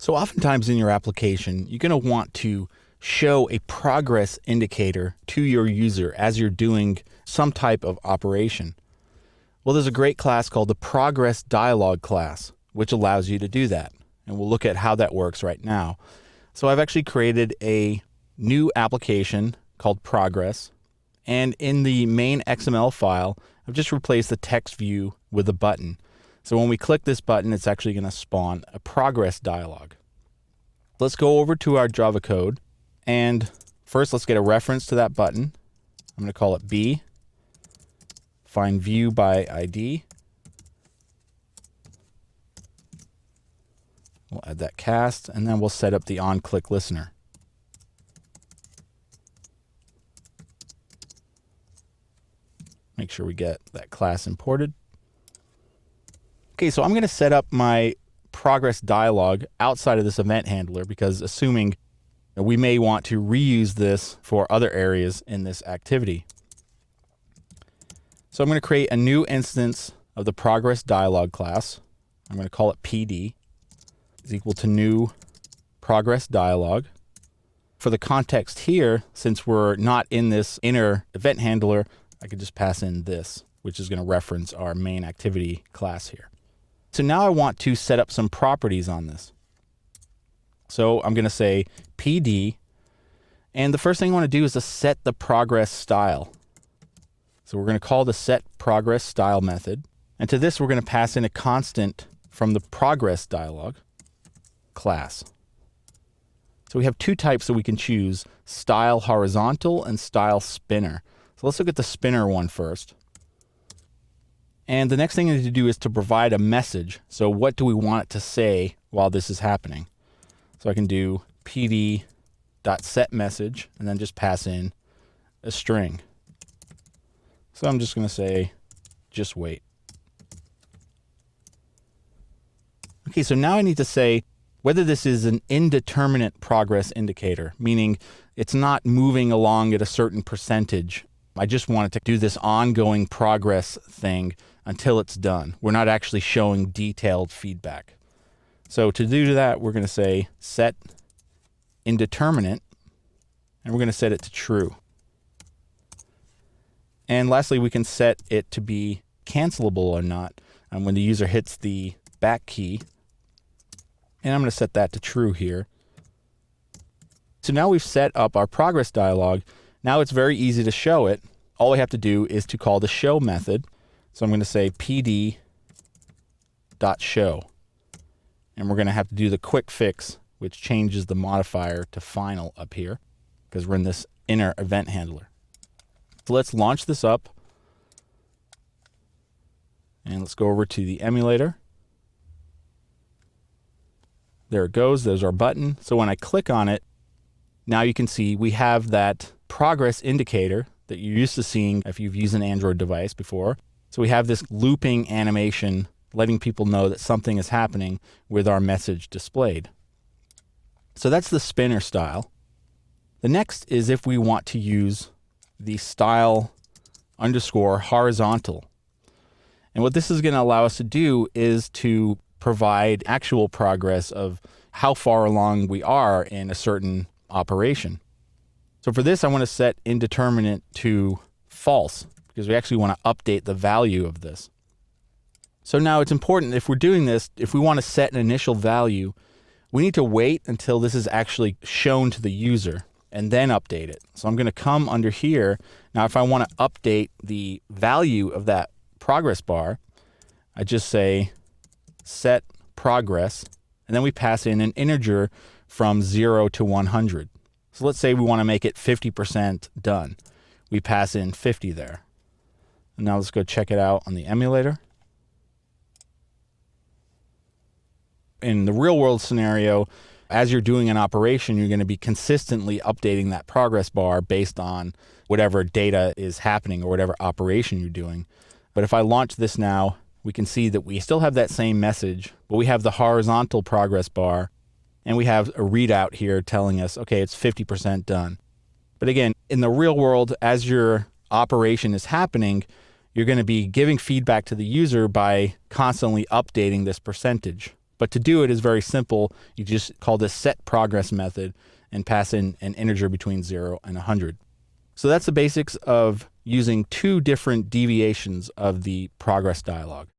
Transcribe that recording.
So oftentimes in your application, you're going to want to show a progress indicator to your user as you're doing some type of operation. Well, there's a great class called the Progress Dialog class, which allows you to do that. And we'll look at how that works right now. So I've actually created a new application called Progress. And in the main XML file, I've just replaced the text view with a button. So when we click this button, it's actually going to spawn a progress dialog. Let's go over to our Java code. And first, let's get a reference to that button. I'm going to call it B. Find view by ID. We'll add that cast, and then we'll set up the on-click listener. Make sure we get that class imported. Okay, so I'm going to set up my progress dialog outside of this event handler because assuming we may want to reuse this for other areas in this activity. So I'm going to create a new instance of the progress dialog class. I'm going to call it PD. Is equal to new progress dialog. For the context here, since we're not in this inner event handler, I could just pass in this, which is going to reference our main activity class here. So now I want to set up some properties on this. So I'm going to say PD, and the first thing I want to do is to set the progress style. So we're going to call the set progress style method, and to this we're going to pass in a constant from the progress dialog class. So we have two types that we can choose, style horizontal and style spinner. So let's look at the spinner one first. And the next thing I need to do is to provide a message. So what do we want it to say while this is happening? So I can do pd.setMessage and then just pass in a string. So I'm just going to say, just wait. Okay, so now I need to say whether this is an indeterminate progress indicator, meaning it's not moving along at a certain percentage. I just want it to do this ongoing progress thing until it's done. We're not actually showing detailed feedback. So to do that, we're going to say set indeterminate, and we're going to set it to true. And lastly, we can set it to be cancelable or not when the user hits the back key. And I'm going to set that to true here. So now we've set up our progress dialog. Now it's very easy to show it. All we have to do is to call the show method. So I'm going to say pd.show. And we're going to have to do the quick fix, which changes the modifier to final up here because we're in this inner event handler. So let's launch this up. And let's go over to the emulator. There it goes. There's our button. So when I click on it, now you can see we have that progress indicator that you're used to seeing if you've used an Android device before. So we have this looping animation letting people know that something is happening with our message displayed. So that's the spinner style. The next is if we want to use the style underscore horizontal. And what this is going to allow us to do is to provide actual progress of how far along we are in a certain operation. So for this, I want to set indeterminate to false because we actually want to update the value of this. So now it's important if we're doing this, if we want to set an initial value, we need to wait until this is actually shown to the user and then update it. So I'm going to come under here. Now, if I want to update the value of that progress bar, I just say set progress, and then we pass in an integer from 0 to 100. So let's say we want to make it 50% done. We pass in 50 there. And now let's go check it out on the emulator. In the real world scenario, as you're doing an operation, you're going to be consistently updating that progress bar based on whatever data is happening or whatever operation you're doing. But if I launch this now, we can see that we still have that same message, but we have the horizontal progress bar, and we have a readout here telling us, okay, it's 50% done. But again, in the real world, as your operation is happening, you're going to be giving feedback to the user by constantly updating this percentage. But to do it is very simple. You just call this set progress method and pass in an integer between 0 and 100. So that's the basics of using two different deviations of the progress dialog.